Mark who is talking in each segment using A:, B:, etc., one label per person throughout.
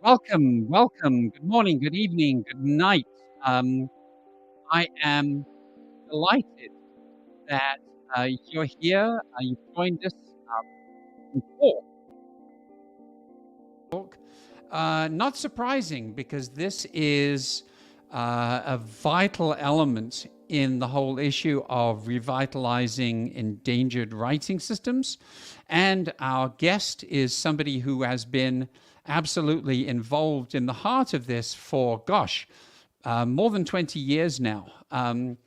A: Welcome, welcome. Good morning, good evening, good night. Um, I am delighted that you're here. You've joined us before. Not surprising because this is a vital element in the whole issue of revitalizing endangered writing systems. And our guest is somebody who has been absolutely involved in the heart of this for, gosh, more than 20 years now. And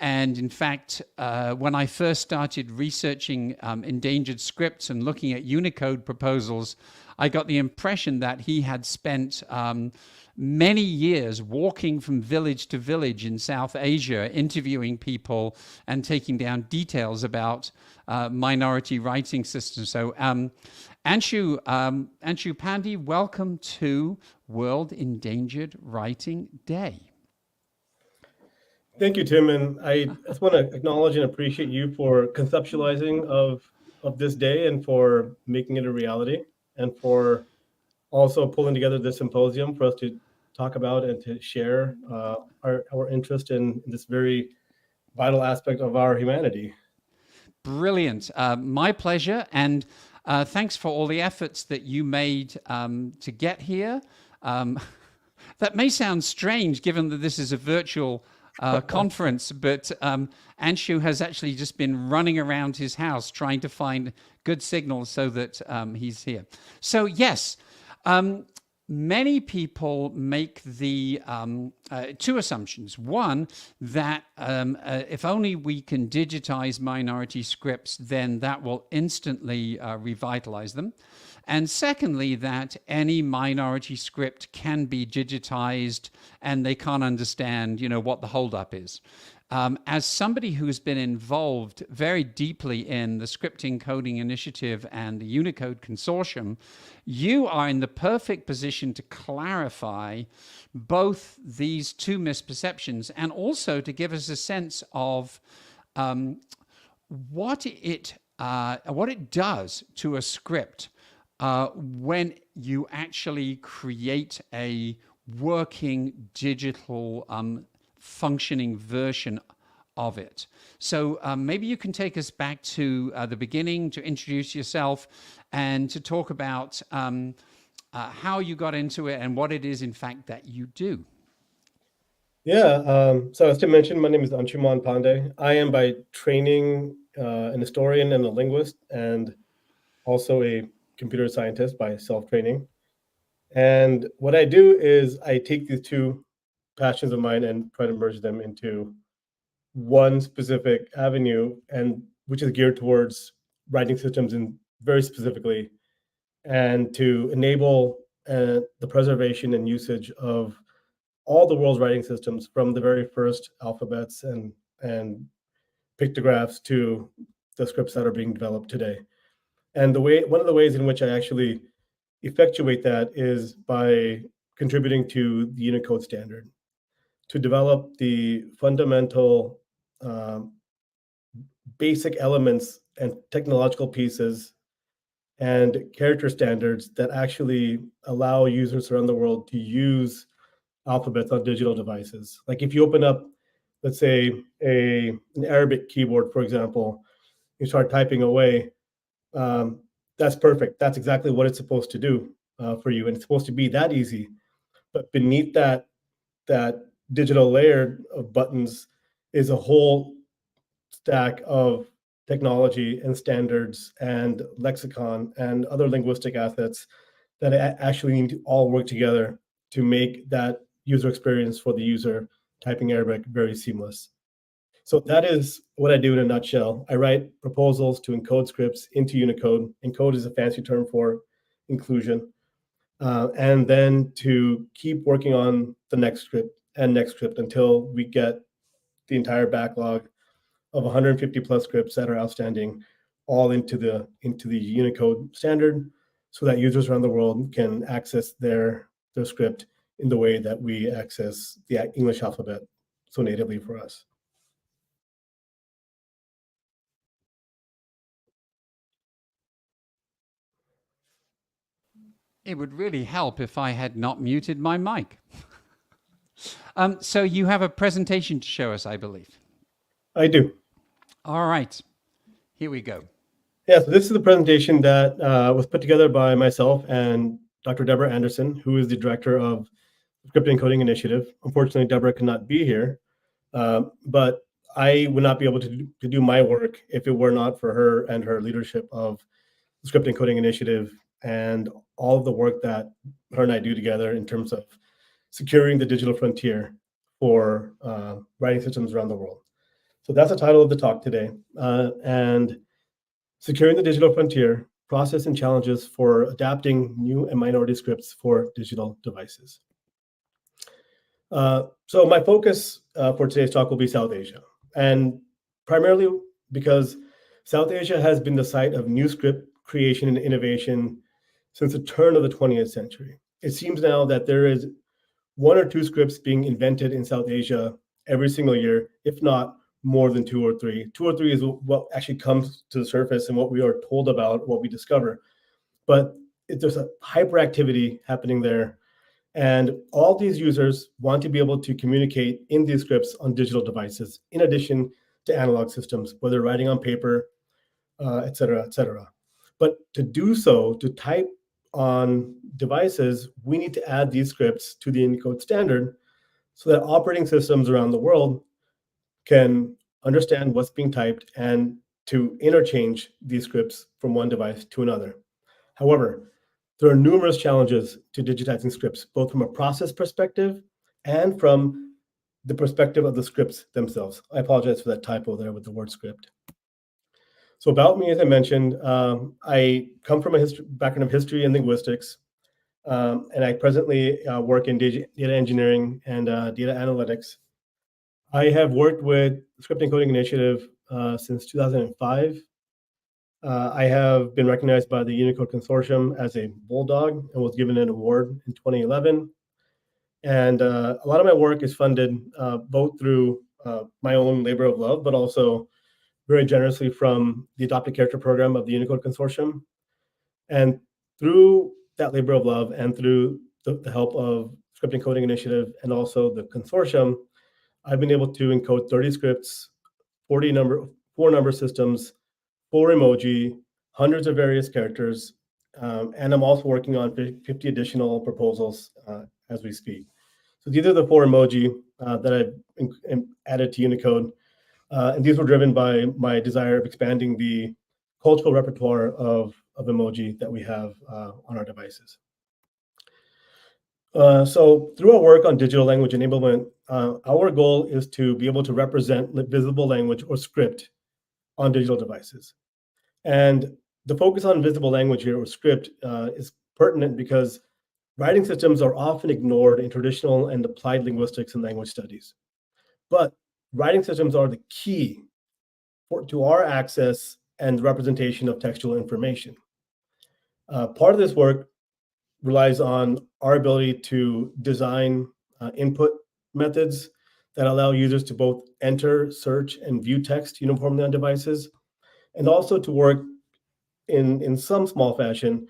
A: in fact, when I first started researching endangered scripts and looking at Unicode proposals, I got the impression that he had spent many years walking from village to village in South Asia, interviewing people and taking down details about minority writing systems. So, Anshuman Pandey, welcome to World Endangered Writing Day.
B: Thank you, Tim, and I just want to acknowledge and appreciate you for conceptualizing of this day and for making it a reality, and for also pulling together this symposium for us to talk about and to share our interest in this very vital aspect of our humanity.
A: Brilliant. My pleasure. And thanks for all the efforts that you made to get here. That may sound strange given that this is a virtual conference, but Anshu has actually just been running around his house trying to find good signals so that he's here. So, yes. Many people make the two assumptions. One, that if only we can digitize minority scripts, then that will instantly revitalize them. And secondly, that any minority script can be digitized and they can't understand, what the holdup is. As somebody who's been involved very deeply in the Scripting Coding Initiative and the Unicode Consortium, you are in the perfect position to clarify both these two misperceptions and also to give us a sense of what it does to a script when you actually create a working digital functioning version of it. So maybe you can take us back to the beginning to introduce yourself and to talk about how you got into it and what it is, in fact, that you do.
B: Yeah, so as Tim mentioned, my name is Anshuman Pandey. I am by training an historian and a linguist, and also a computer scientist by self-training. And what I do is I take these two passions of mine and try to merge them into one specific avenue, and which is geared towards writing systems and very specifically, and to enable the preservation and usage of all the world's writing systems, from the very first alphabets and pictographs to the scripts that are being developed today. And one of the ways in which I actually effectuate that is by contributing to the Unicode standard, to develop the fundamental basic elements and technological pieces and character standards that actually allow users around the world to use alphabets on digital devices. Like if you open up, let's say, an Arabic keyboard, for example, you start typing away, that's perfect. That's exactly what it's supposed to do for you. And it's supposed to be that easy. But beneath that digital layer of buttons is a whole stack of technology and standards and lexicon and other linguistic assets that actually need to all work together to make that user experience for the user typing Arabic very seamless. So that is what I do in a nutshell. I write proposals to encode scripts into Unicode. Encode is a fancy term for inclusion. And then to keep working on the next script until we get the entire backlog of 150 plus scripts that are outstanding all into the Unicode standard, so that users around the world can access their script in the way that we access the English alphabet so natively for us.
A: It would really help if I had not muted my mic. So you have a presentation to show us, I believe.
B: I do.
A: All right, here we go.
B: Yeah, so this is the presentation that was put together by myself and Dr. Deborah Anderson, who is the director of the Scripting Coding Initiative. Unfortunately, Deborah could not be here, but I would not be able to do my work if it were not for her and her leadership of the Scripting Coding Initiative and all of the work that her and I do together in terms of securing the digital frontier for writing systems around the world. So that's the title of the talk today. And Securing the Digital Frontier, Process and Challenges for Adapting New and Minority Scripts for Digital Devices. So my focus for today's talk will be South Asia, and primarily because South Asia has been the site of new script creation and innovation since the turn of the 20th century. It seems now that there is one or two scripts being invented in South Asia every single year, if not more than two or three. Two or three is what actually comes to the surface and what we are told about, what we discover. But there's a hyperactivity happening there. And all these users want to be able to communicate in these scripts on digital devices, in addition to analog systems, whether writing on paper, et cetera, et cetera. But to do so, to type on devices, we need to add these scripts to the Unicode standard so that operating systems around the world can understand what's being typed and to interchange these scripts from one device to another. However, there are numerous challenges to digitizing scripts, both from a process perspective and from the perspective of the scripts themselves. I apologize for that typo there with the word script. So about me, as I mentioned, I come from a background of history and linguistics, and I presently work in data engineering and data analytics. I have worked with the Scripting Coding Initiative since 2005. I have been recognized by the Unicode Consortium as a bulldog and was given an award in 2011. And a lot of my work is funded both through my own labor of love, but also very generously from the Adopted Character Program of the Unicode Consortium. And through that labor of love and through the help of Scripting Coding Initiative and also the consortium, I've been able to encode 30 scripts, 4 number systems, 4 emoji, hundreds of various characters, and I'm also working on 50 additional proposals as we speak. So these are the 4 emoji that I've added to Unicode, and these were driven by my desire of expanding the cultural repertoire of emoji that we have on our devices. So through our work on digital language enablement, our goal is to be able to represent visible language or script on digital devices. And the focus on visible language here or script is pertinent because writing systems are often ignored in traditional and applied linguistics and language studies. But writing systems are the key to our access and representation of textual information. Part of this work relies on our ability to design input methods that allow users to both enter, search, and view text uniformly on devices, and also to work in some small fashion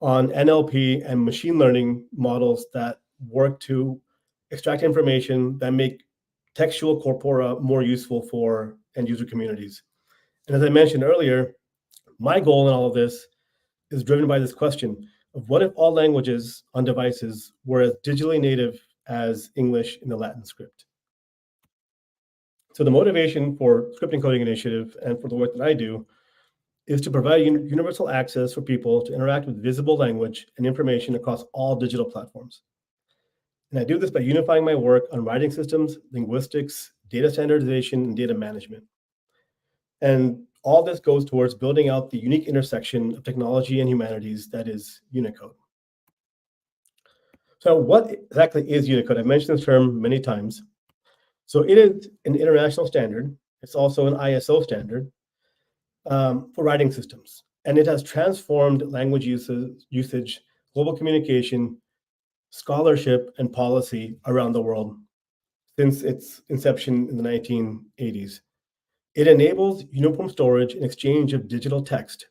B: on NLP and machine learning models that work to extract information that make textual corpora more useful for end user communities. And as I mentioned earlier, my goal in all of this is driven by this question of what if all languages on devices were as digitally native as English in the Latin script? So the motivation for Scripting Coding Initiative and for the work that I do is to provide universal access for people to interact with visible language and information across all digital platforms. And I do this by unifying my work on writing systems, linguistics, data standardization, and data management. And all this goes towards building out the unique intersection of technology and humanities that is Unicode. So what exactly is Unicode? I've mentioned this term many times. So it is an international standard. It's also an ISO standard for writing systems. And it has transformed language usage, global communication, scholarship, and policy around the world since its inception in the 1980s. It enables uniform storage and exchange of digital text.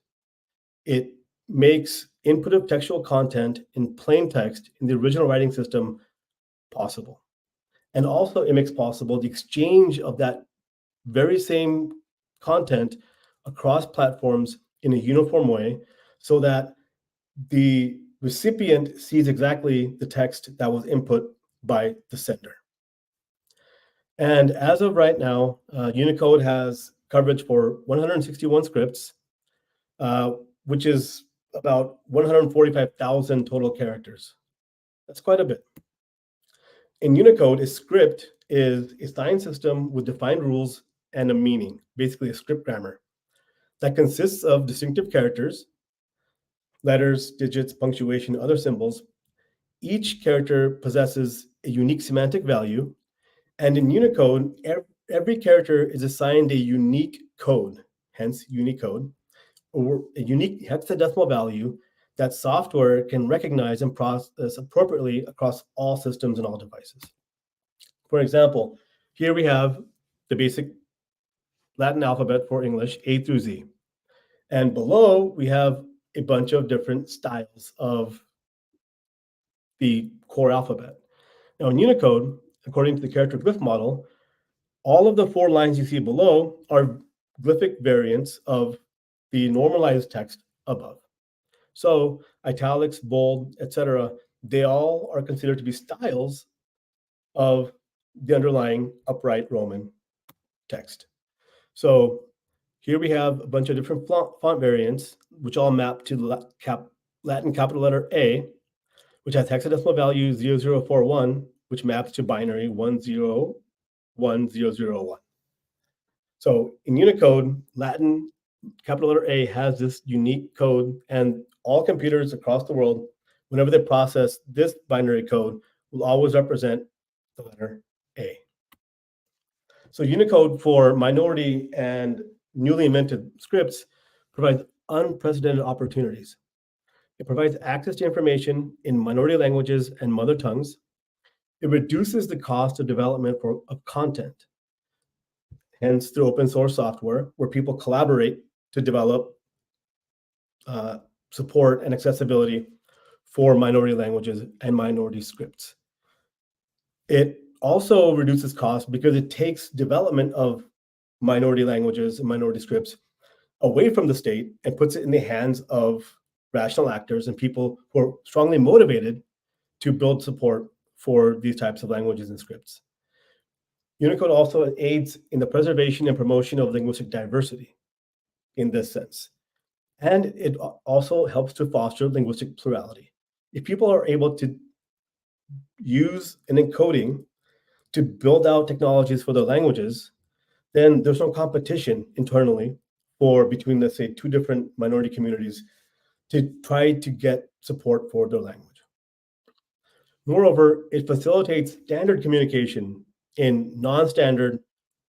B: It makes input of textual content in plain text in the original writing system possible. And also it makes possible the exchange of that very same content across platforms in a uniform way so that the recipient sees exactly the text that was input by the sender. And as of right now, Unicode has coverage for 161 scripts, which is about 145,000 total characters. That's quite a bit. In Unicode, a script is a signed system with defined rules and a meaning, basically a script grammar, that consists of distinctive characters, letters, digits, punctuation, and other symbols. Each character possesses a unique semantic value, and in Unicode, every character is assigned a unique code, hence Unicode, or a unique hexadecimal value that software can recognize and process appropriately across all systems and all devices. For example, here we have the basic Latin alphabet for English, A through Z. And below, we have a bunch of different styles of the core alphabet. Now, in Unicode, according to the character glyph model, all of the 4 lines you see below are glyphic variants of the normalized text above. So italics, bold, etc., they all are considered to be styles of the underlying upright Roman text. So here we have a bunch of different font variants, which all map to the Latin capital letter A, which has hexadecimal value 0041, which maps to binary 101001. So in Unicode, Latin capital letter A has this unique code, and all computers across the world, whenever they process this binary code, will always represent the letter A. So Unicode for minority and newly invented scripts provides unprecedented opportunities. It provides access to information in minority languages and mother tongues. It reduces the cost of development of content, hence through open source software, where people collaborate to develop support and accessibility for minority languages and minority scripts. It also reduces costs because it takes development of minority languages and minority scripts away from the state and puts it in the hands of rational actors and people who are strongly motivated to build support for these types of languages and scripts. Unicode also aids in the preservation and promotion of linguistic diversity in this sense. And it also helps to foster linguistic plurality. If people are able to use an encoding to build out technologies for their languages, then there's no competition internally between, let's say, 2 different minority communities to try to get support for their language. Moreover, it facilitates standard communication in non-standard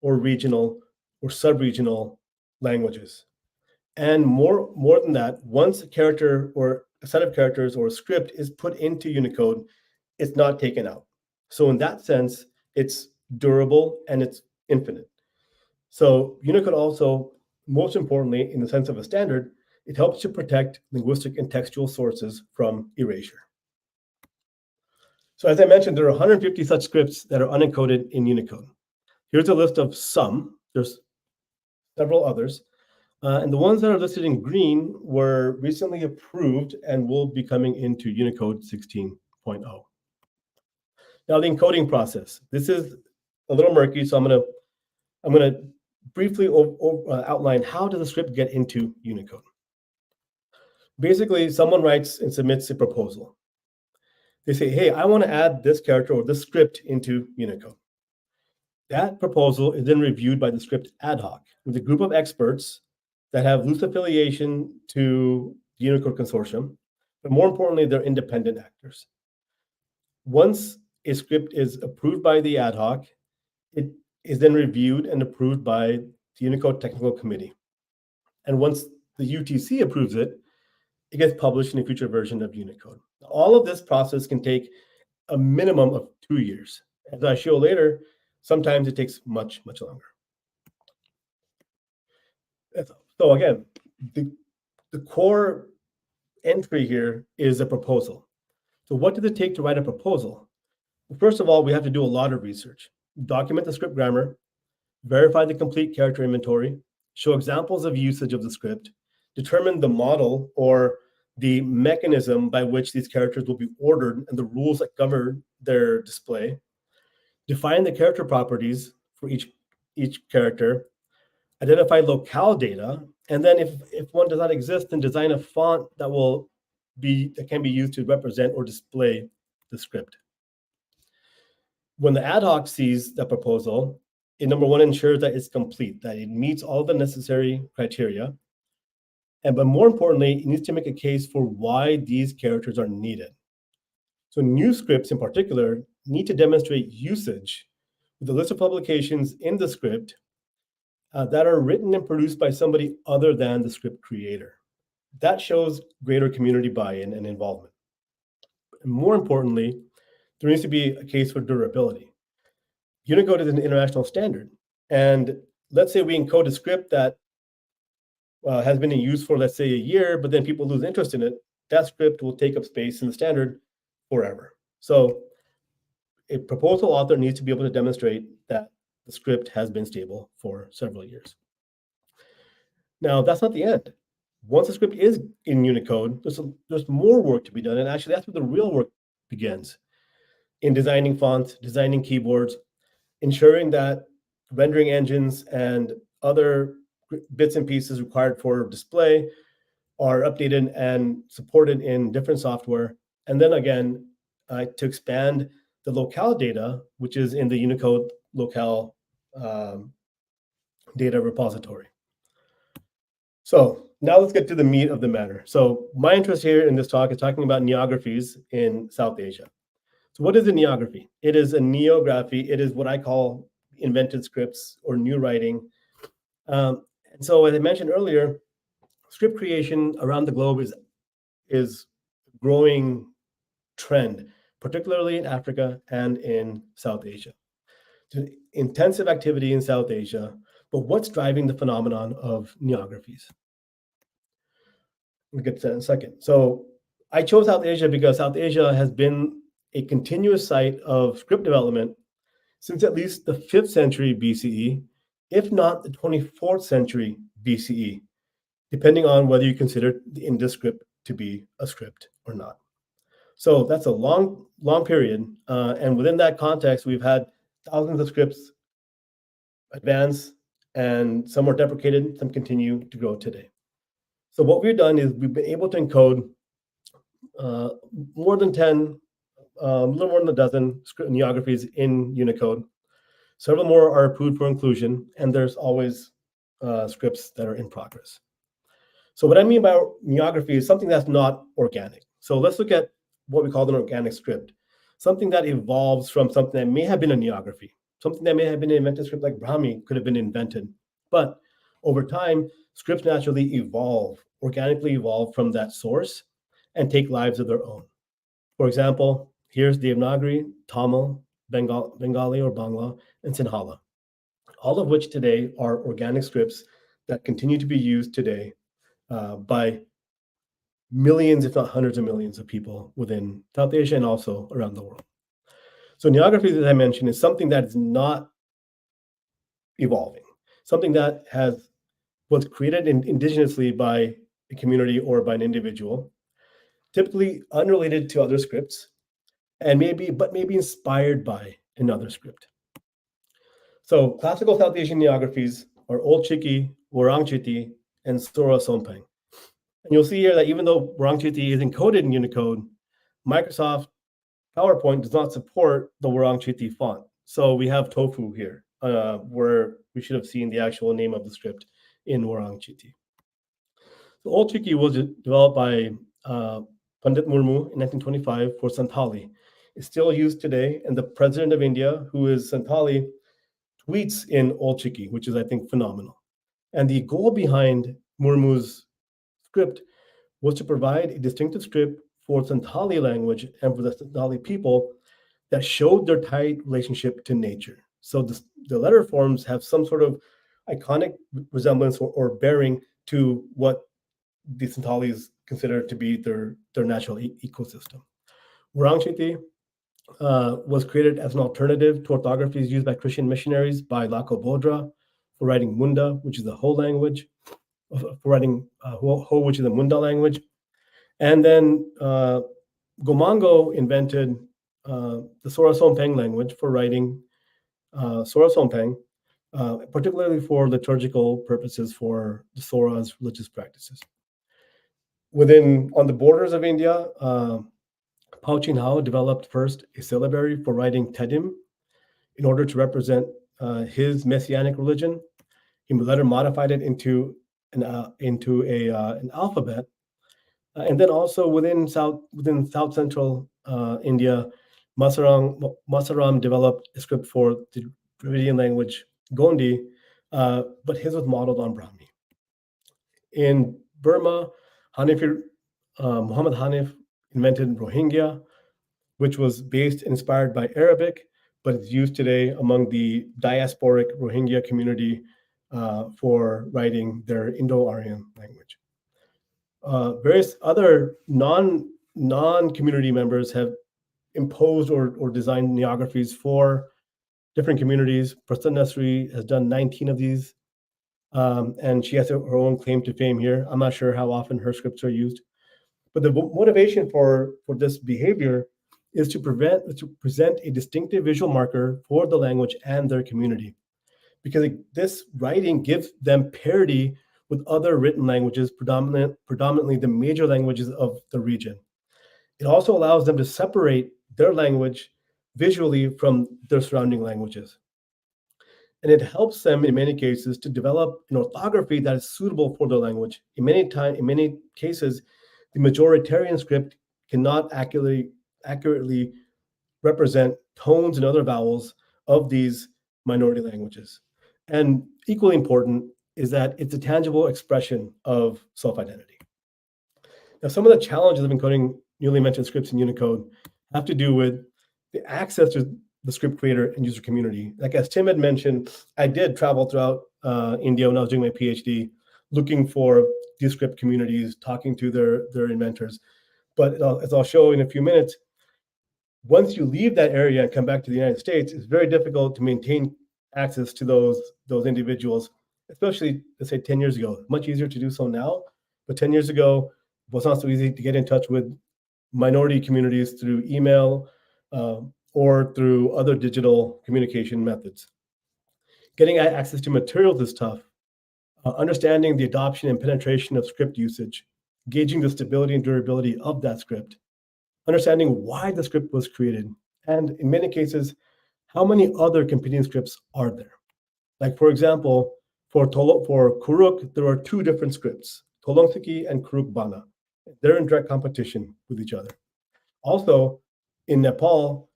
B: or regional or sub-regional languages. And more than that, once a character or a set of characters or a script is put into Unicode, it's not taken out. So in that sense, it's durable and it's infinite. So Unicode also, most importantly, in the sense of a standard, it helps to protect linguistic and textual sources from erasure. So as I mentioned, there are 150 such scripts that are unencoded in Unicode. Here's a list of some. There's several others. And the ones that are listed in green were recently approved and will be coming into Unicode 16.0. Now, the encoding process. This is a little murky, so I'm going to briefly outline how does a script get into Unicode. Basically, someone writes and submits a proposal. They say, hey, I want to add this character or this script into Unicode. That proposal is then reviewed by the script ad hoc with a group of experts that have loose affiliation to the Unicode Consortium, but more importantly, they're independent actors. Once a script is approved by the ad hoc, it is then reviewed and approved by the Unicode Technical Committee. And once the UTC approves it, it gets published in a future version of Unicode. All of this process can take a minimum of 2 years. As I show later, sometimes it takes much, much longer. So again, the core entry here is a proposal. So what does it take to write a proposal? First of all, we have to do a lot of research, document the script grammar, verify the complete character inventory, show examples of usage of the script, determine the model or the mechanism by which these characters will be ordered and the rules that govern their display, define the character properties for each character, identify locale data, and then if one does not exist, then design a font that can be used to represent or display the script. When the ad hoc sees the proposal, it number one ensures that it's complete, that it meets all the necessary criteria. But more importantly, it needs to make a case for why these characters are needed. So new scripts in particular need to demonstrate usage with a list of publications in the script that are written and produced by somebody other than the script creator. That shows greater community buy-in and involvement. And more importantly, there needs to be a case for durability. Unicode is an international standard. And let's say we encode a script that has been in use for, let's say, a year, but then people lose interest in it. That script will take up space in the standard forever. So a proposal author needs to be able to demonstrate that the script has been stable for several years. Now, that's not the end. Once the script is in Unicode, there's more work to be done. And actually, that's where the real work begins in designing fonts, designing keyboards, ensuring that rendering engines and other bits and pieces required for display are updated and supported in different software. And then again, to expand the locale data, which is in the Unicode locale data repository. So now let's get to the meat of the matter. So my interest here in this talk is talking about neographies in South Asia. So what is a neography? It is a neography. It is what I call invented scripts or new writing. And so as I mentioned earlier, script creation around the globe is a growing trend, particularly in Africa and in South Asia. So intensive activity in South Asia, but what's driving the phenomenon of neographies? We'll get to that in a second. So I chose South Asia because South Asia has been a continuous site of script development since at least the 5th century BCE, if not the 24th century BCE, depending on whether you consider the Indus script to be a script or not. So that's a long period. And within that context, we've had thousands of scripts advance, and some are deprecated, some continue to grow today. So what we've done is we've been able to encode more than 10, a little more than a dozen neographies in Unicode. Several more are approved for inclusion, and there's always scripts that are in progress. So what I mean by neography is something that's not organic. So let's look at what we call an organic script, something that evolves from something that may have been a neography, something that may have been an invented script like Brahmi could have been invented. But over time, scripts naturally evolve, organically evolve from that source and take lives of their own. For example, here's Devanagari, Tamil, Bengali or Bangla, and Sinhala, all of which today are organic scripts that continue to be used today by millions, if not hundreds of millions of people within South Asia and also around the world. So neography, as I mentioned, is something that is not evolving, something that was created indigenously by a community or by an individual, typically unrelated to other scripts, and maybe inspired by another script. So classical South Asian neographies are Old Chiki, Warang Chiti, and Sora Sompang. And you'll see here that even though Warang Chiti is encoded in Unicode, Microsoft PowerPoint does not support the Warang Chiti font. So we have tofu here, where we should have seen the actual name of the script in Warang Chiti. So Old Chiki was developed by Pandit Murmu in 1925 for Santali. It's still used today, and the president of India, who is Santali, tweets in Old Chiki, which is, I think, phenomenal. And the goal behind Murmu's script was to provide a distinctive script for Santali language and for the Santali people that showed their tight relationship to nature. So the letter forms have some sort of iconic resemblance or bearing to what the Santalis considered to be their natural ecosystem. Wurrangchiti was created as an alternative to orthographies used by Christian missionaries by Lako Bodra for writing Munda, which is the Ho language, for writing Ho, which is the Munda language. And then Gomango invented the Sora-Sompeng language for writing Sora-Sompeng, particularly for liturgical purposes for the Sora's religious practices. On the borders of India, Pao Chin Hao developed first a syllabary for writing Tedim in order to represent his messianic religion. He later modified it into an alphabet, and then also within South Central India, Masaram developed a script for the Dravidian language Gondi, but his was modeled on Brahmi. In Burma, Muhammad Hanif invented Rohingya, which was based and inspired by Arabic, but it's used today among the diasporic Rohingya community for writing their Indo-Aryan language. Various other non-community members have imposed or designed neographies for different communities. Prasanna Sri has done 19 of these, and she has her own claim to fame here. I'm not sure how often her scripts are used, but the motivation for this behavior is to present a distinctive visual marker for the language and their community, because this writing gives them parity with other written languages, predominantly the major languages of the region. It also allows them to separate their language visually from their surrounding languages. And it helps them, in many cases, to develop an orthography that is suitable for their language. In many cases, the majoritarian script cannot accurately represent tones and other vowels of these minority languages. And equally important is that it's a tangible expression of self-identity. Now, some of the challenges of encoding newly mentioned scripts in Unicode have to do with the access to the script creator and user community. Like as Tim had mentioned, I did travel throughout India when I was doing my PhD, looking for these script communities, talking to their inventors. But as I'll show in a few minutes, once you leave that area and come back to the United States, it's very difficult to maintain access to those individuals, especially, let's say, 10 years ago. Much easier to do so now, but 10 years ago, it was not so easy to get in touch with minority communities through email or through other digital communication methods. Getting access to materials is tough. Understanding the adoption and penetration of script usage, gauging the stability and durability of that script, understanding why the script was created, and in many cases, how many other competing scripts are there? Like, for example, for Kuruk, there are two different scripts, Tolongthiki and Kuruk Bana. They're in direct competition with each other. Also, in Nepal,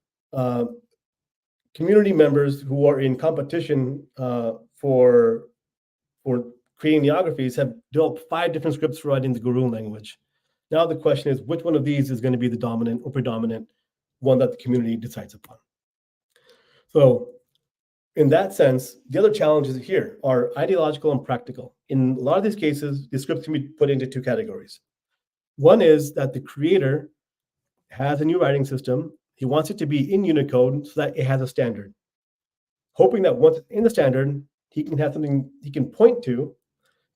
B: community members who are in competition for creating neographies have developed 5 different scripts for writing the Gurung language. Now the question is, which one of these is going to be the dominant or predominant one that the community decides upon? So in that sense, the other challenges here are ideological and practical. In a lot of these cases, the scripts can be put into 2 categories. One is that the creator has a new writing system. He wants it to be in Unicode so that it has a standard, hoping that once it's in the standard, he can have something he can point to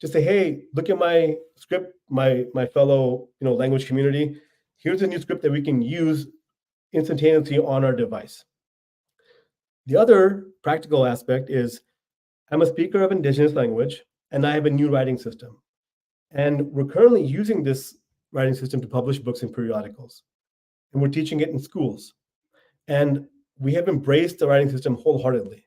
B: say, hey, look at my script, my fellow language community. Here's a new script that we can use instantaneously on our device. The other practical aspect is I'm a speaker of indigenous language and I have a new writing system. And we're currently using this writing system to publish books and periodicals. And we're teaching it in schools. And we have embraced the writing system wholeheartedly.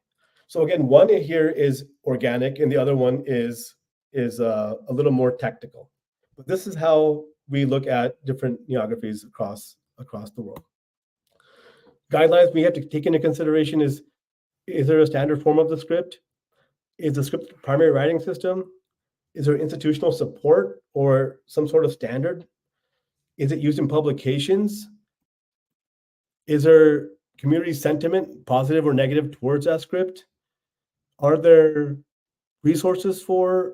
B: So again, one here is organic and the other one is a little more tactical. But this is how we look at different neographies across the world. Guidelines we have to take into consideration is there a standard form of the script? Is the script primary writing system? Is there institutional support or some sort of standard? Is it used in publications? Is there community sentiment, positive or negative, towards that script? Are there resources for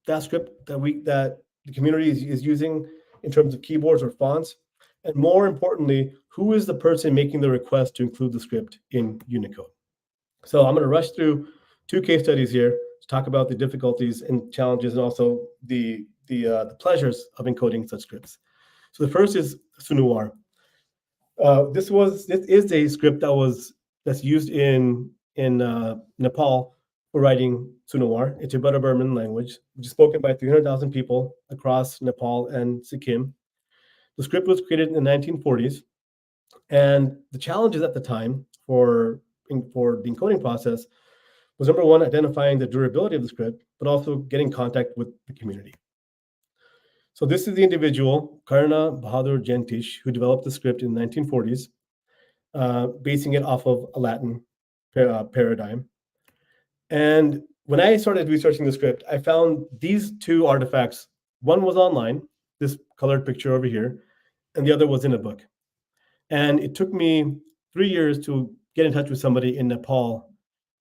B: that script that the community is using? in terms of keyboards or fonts, and more importantly, who is the person making the request to include the script in Unicode. So I'm going to rush through 2 case studies here to talk about the difficulties and challenges, and also the pleasures of encoding such scripts. So the first is Sunuwar. This is a script that's used in Nepal for writing Sunuwar. It's a Tibeto-Burman language, which is spoken by 300,000 people across Nepal and Sikkim. The script was created in the 1940s, and the challenges at the time for the encoding process was, number one, identifying the durability of the script, but also getting contact with the community. So this is the individual, Karna Bahadur Jentish, who developed the script in the 1940s, basing it off of a Latin paradigm. And when I started researching the script, I found these 2 artifacts. One was online, this colored picture over here, and the other was in a book. And it took me 3 years to get in touch with somebody in Nepal.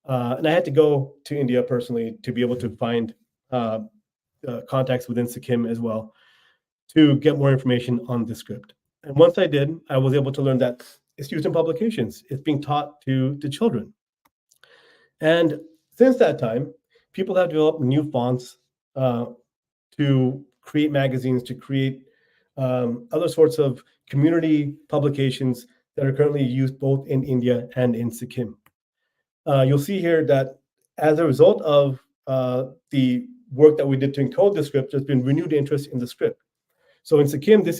B: And I had to go to India personally to be able to find contacts within Sikkim as well to get more information on the script. And once I did, I was able to learn that it's used in publications. It's being taught to children. And since that time, people have developed new fonts to create magazines, to create other sorts of community publications that are currently used both in India and in Sikkim. You'll see here that as a result of the work that we did to encode the script, there's been renewed interest in the script. So in Sikkim, the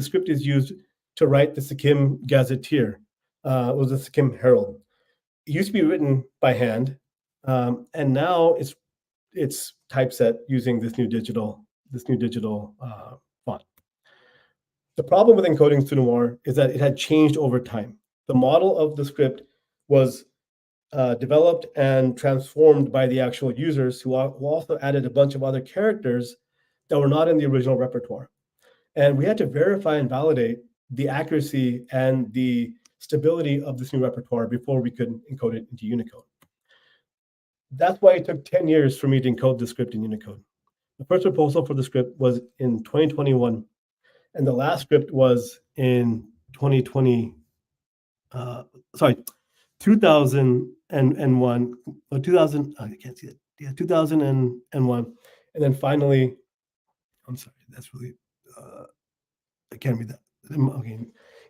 B: script is used to write the Sikkim Gazetteer. It was the Sikkim Herald. It used to be written by hand, and now it's typeset using this new digital font. The problem with encoding Sunuwar is that it had changed over time. The model of the script was developed and transformed by the actual users, who also added a bunch of other characters that were not in the original repertoire. And we had to verify and validate the accuracy and the stability of this new repertoire before we could encode it into Unicode. That's why it took 10 years for me to encode the script in Unicode. The first proposal for the script was in 2021, and the last script was in 2001, or 2000, I can't see it. Yeah, 2001. And then finally, I'm sorry, that's really, I can't read that. Okay,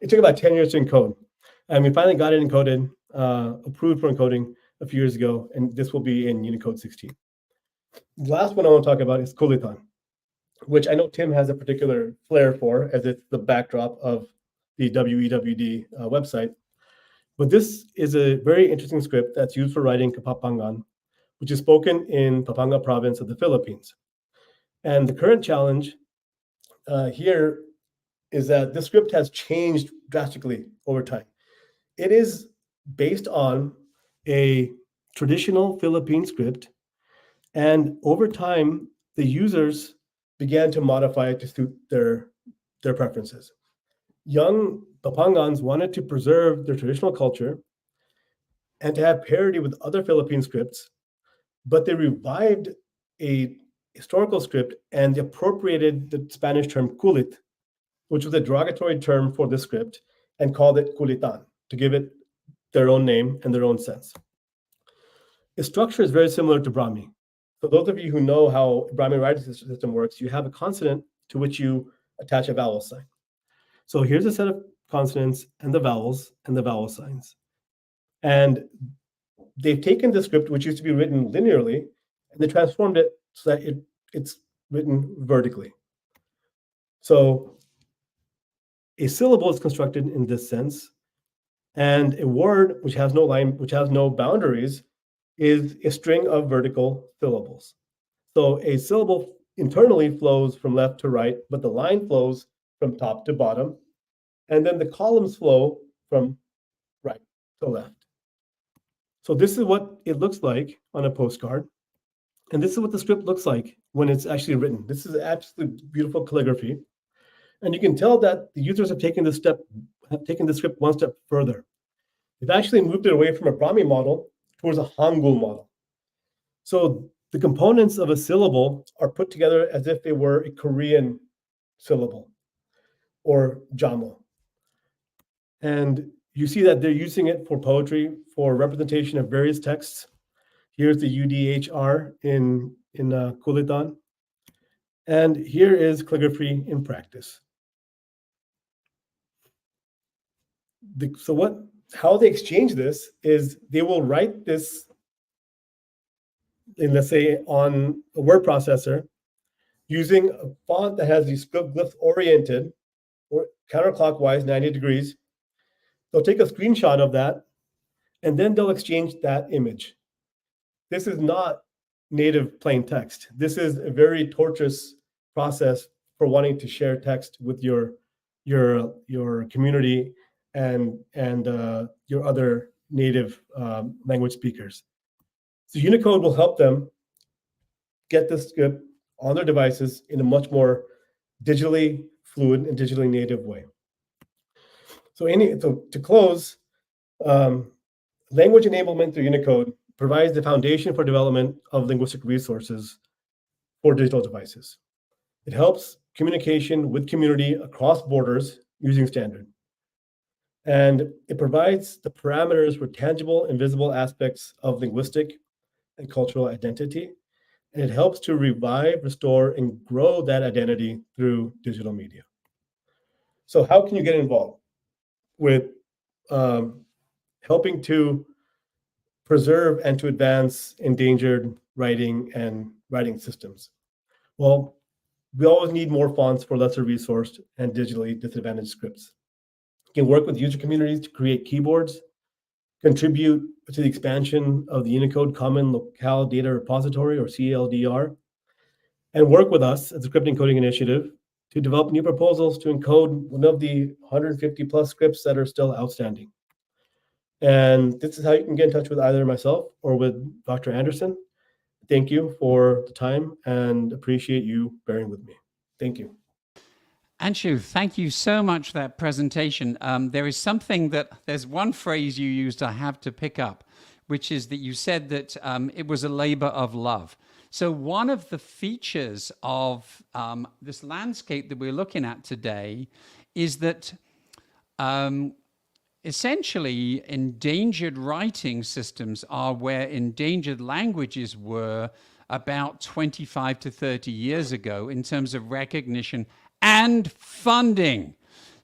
B: it took about 10 years to encode. And we finally got it encoded, approved for encoding a few years ago, and this will be in Unicode 16. The last one I want to talk about is Kulitan, which I know Tim has a particular flair for, as it's the backdrop of the WEWD website. But this is a very interesting script that's used for writing Kapampangan, which is spoken in Pampanga province of the Philippines. And the current challenge here is that this script has changed drastically over time. It is based on a traditional Philippine script, and over time, the users began to modify it to suit their preferences. Young Papangans wanted to preserve their traditional culture and to have parity with other Philippine scripts, but they revived a historical script and appropriated the Spanish term kulit, which was a derogatory term for the script, and called it Kulitan to give it their own name and their own sense. Its structure is very similar to Brahmi. So those of you who know how Brahmi writing system works, you have a consonant to which you attach a vowel sign. So here's a set of consonants and the vowels signs. And they've taken the script, which used to be written linearly, and they transformed it so that it's written vertically. So a syllable is constructed in this sense, and a word which has no line, which has no boundaries, is a string of vertical syllables. So a syllable internally flows from left to right, but the line flows from top to bottom, and then the columns flow from right to left. So this is what it looks like on a postcard, and this is what the script looks like when it's actually written. This is absolutely beautiful calligraphy, and you can tell that the users have taken the script one step further. They've actually moved it away from a Brahmi model towards a Hangul model. So the components of a syllable are put together as if they were a Korean syllable. or JAML. And you see that they're using it for poetry, for representation of various texts. Here's the UDHR in Kulitan. And here is calligraphy in practice. How they exchange this is they will write this in, let's say, on a word processor using a font that has these script glyphs oriented or counterclockwise 90 degrees. They'll take a screenshot of that and then they'll exchange that image. This is not native plain text. This is a very tortuous process for wanting to share text with your community and your other native language speakers. So Unicode will help them get this script on their devices in a much more digitally fluid and digitally native way. So to close, language enablement through Unicode provides the foundation for development of linguistic resources for digital devices. It helps communication with community across borders using standard. And it provides the parameters for tangible and visible aspects of linguistic and cultural identity. And it helps to revive, restore, and grow that identity through digital media. So how can you get involved with helping to preserve and to advance endangered writing and writing systems? Well, we always need more fonts for lesser resourced and digitally disadvantaged scripts. You can work with user communities to create keyboards, contribute to the expansion of the Unicode Common Locale Data Repository, or CLDR, and work with us at the Script Encoding Initiative to develop new proposals to encode one of the 150 plus scripts that are still outstanding. And this is how you can get in touch with either myself or with Dr. Anderson. Thank you for the time and appreciate you bearing with me. Thank you.
A: Anshu, thank you so much for that presentation. There's one phrase you used I have to pick up, which is that you said that it was a labor of love. So one of the features of this landscape that we're looking at today is that essentially endangered writing systems are where endangered languages were about 25 to 30 years ago in terms of recognition and funding.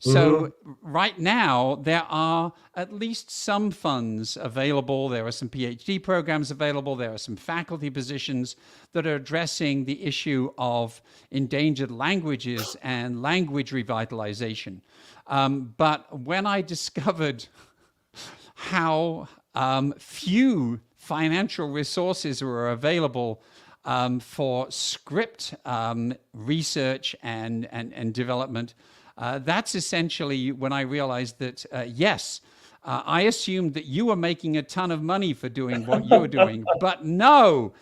A: So right now, there are at least some funds available. There are some PhD programs available. There are some faculty positions that are addressing the issue of endangered languages and language revitalization. But when I discovered how few financial resources were available for script research and development, that's essentially when I realized that, yes, I assumed that you were making a ton of money for doing what you were doing, but no,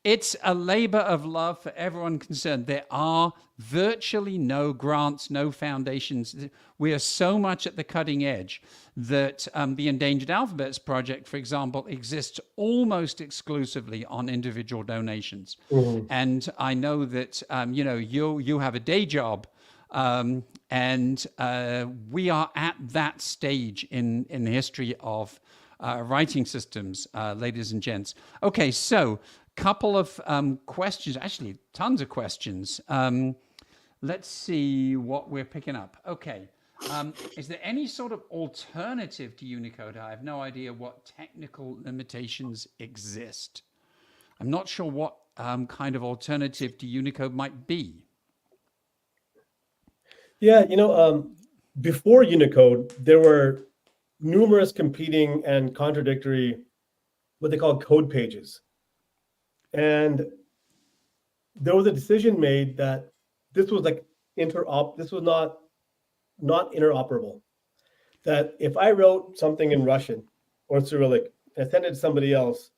A: it's a labor of love for everyone concerned. There are virtually no grants, no foundations. We are so much at the cutting edge that the Endangered Alphabets Project, for example, exists almost exclusively on individual donations. And I know that, you have a day job, and we are at that stage in the history of writing systems, ladies and gents. Okay, so couple of questions, actually tons of questions. Let's see what we're picking up. Okay, is there any sort of alternative to Unicode? I have no idea what technical limitations exist. I'm not sure what kind of alternative to Unicode might be.
B: Yeah, before Unicode, there were numerous competing and contradictory, what they call code pages. And there was a decision made that this was like this was not interoperable. That if I wrote something in Russian or Cyrillic and sent it to somebody else,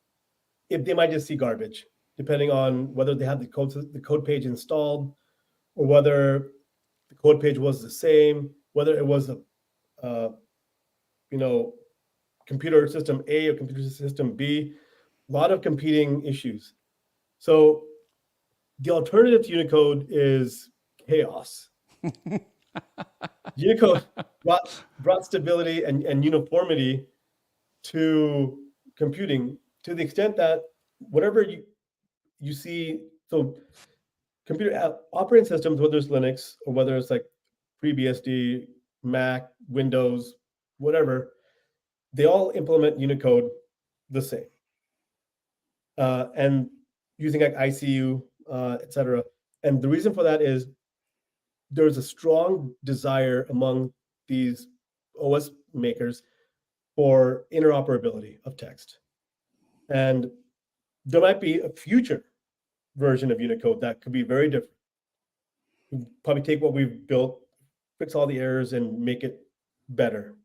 B: they might just see garbage, depending on whether they have the code page installed or whether the code page was the same, whether it was a computer system A or computer system B, a lot of competing issues. So the alternative to Unicode is chaos. Unicode brought stability and uniformity to computing, to the extent that whatever you see, so computer operating systems, whether it's Linux or whether it's like FreeBSD, Mac, Windows, whatever, they all implement Unicode the same. And using like ICU, etc. And the reason for that is there's a strong desire among these OS makers for interoperability of text. And there might be a future version of Unicode that could be very different. We'd probably take what we've built, fix all the errors, and make it better.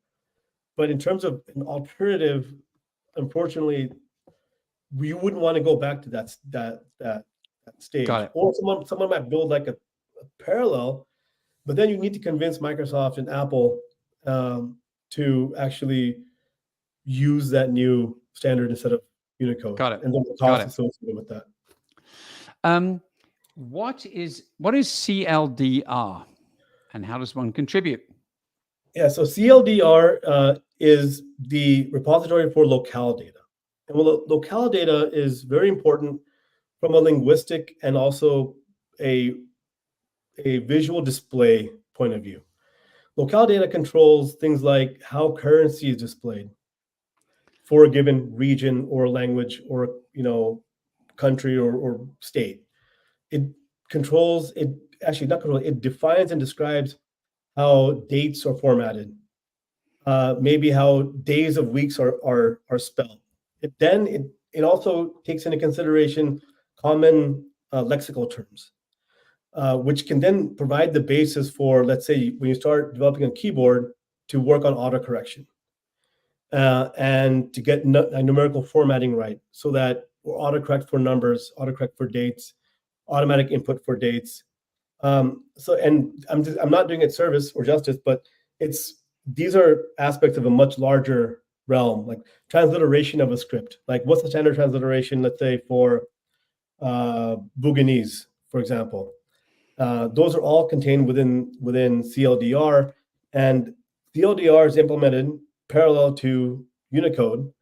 B: But in terms of an alternative, unfortunately, we wouldn't want to go back to that stage.
A: Got it.
B: Or someone might build like a parallel, but then you need to convince Microsoft and Apple to actually use that new standard instead of Unicode.
A: Got it.
B: And then the cost associated with that.
A: What is CLDR, and how does one contribute?
B: Yeah, so CLDR is the repository for locale data. And locale data is very important from a linguistic and also a visual display point of view. Locale data controls things like how currency is displayed for a given region or language or country or state. It controls it actually not control it defines and describes how dates are formatted, maybe how days of weeks are spelled. It also takes into consideration common lexical terms, which can then provide the basis for, let's say, when you start developing a keyboard, to work on autocorrection and to get numerical formatting right, so that autocorrect for numbers, autocorrect for dates, automatic input for dates. And I'm not doing it service or justice, but these are aspects of a much larger realm, like transliteration of a script. Like, what's the standard transliteration, let's say, for Bouganese, for example? Those are all contained within CLDR, and CLDR is implemented parallel to Unicode,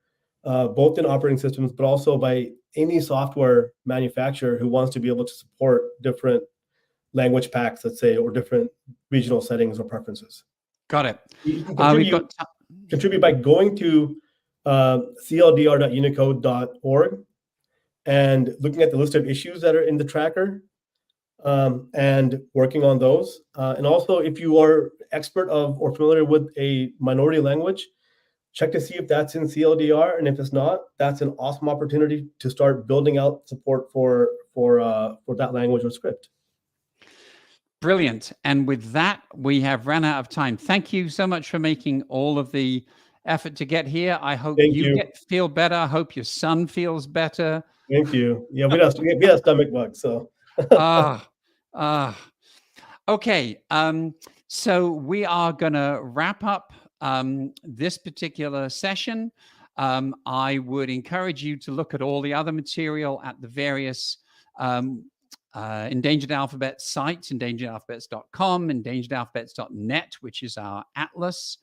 B: both in operating systems, but also by any software manufacturer who wants to be able to support different language packs, let's say, or different regional settings or preferences.
A: Got it.
B: You can contribute by going to cldr.unicode.org and looking at the list of issues that are in the tracker, and working on those. And also, if you are expert of or familiar with a minority language, check to see if that's in CLDR. And if it's not, that's an awesome opportunity to start building out support for that language or script.
A: Brilliant. And with that, we have run out of time. Thank you so much for making all of the effort to get here. I hope you feel better. I hope your son feels better.
B: Thank you. Yeah, we have stomach bugs, so.
A: Okay. So we are going to wrap up this particular session. I would encourage you to look at all the other material at the various Endangered Alphabets sites, endangeredalphabets.com, endangeredalphabets.net, which is our atlas.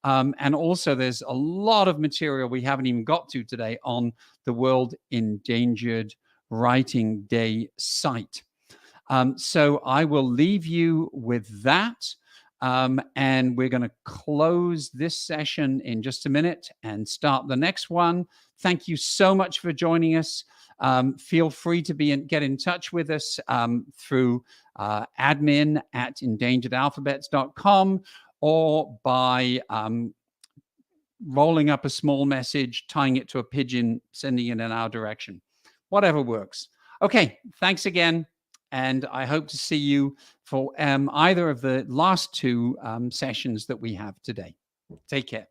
A: And also there's a lot of material we haven't even got to today on the World Endangered Writing Day site. So I will leave you with that. And we're going to close this session in just a minute and start the next one. Thank you so much for joining us. Feel free to get in touch with us through admin@endangeredalphabets.com or by rolling up a small message, tying it to a pigeon, sending it in our direction. Whatever works. Okay, thanks again. And I hope to see you for either of the last two sessions that we have today. Take care.